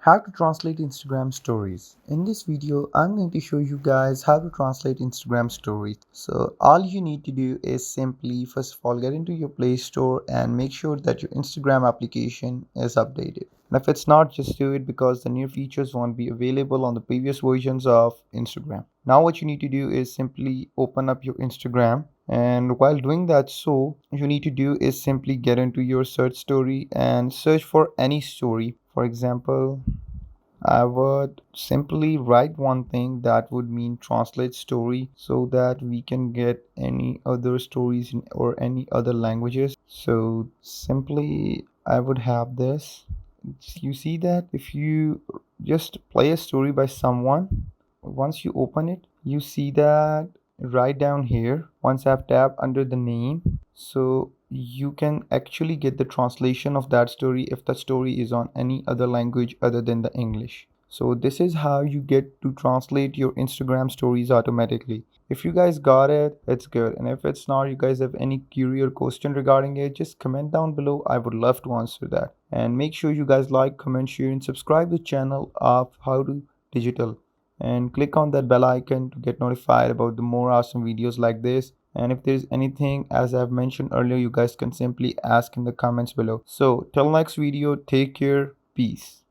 How to translate Instagram stories. In this video, I'm going to show you guys how to translate Instagram stories. So all you need to do is simply first of all get into your Play Store and make sure that your Instagram application is updated. And if it's not, just do it because the new features won't be available on the previous versions of Instagram. Now what you need to do is simply open up your Instagram, and while doing that, so you need to do is simply get into your search story and search for any story. For example, I would simply write one thing that would mean translate story so that we can get any other stories in or any other languages. So simply I would have this. You see that if you just play a story by someone, once you open it, you see that right down here, once I've tapped under the name, so you can actually get the translation of that story if the story is on any other language other than the English. So this is how you get to translate your Instagram stories automatically. If you guys got it, it's good. And if it's not, you guys have any query or question regarding it, just comment down below. I would love to answer that. And make sure you guys like, comment, share, and subscribe the channel of How to Digital. And click on that bell icon to get notified about the more awesome videos like this. And if there's anything, as I've mentioned earlier, you guys can simply ask in the comments below. So till next video, take care, peace.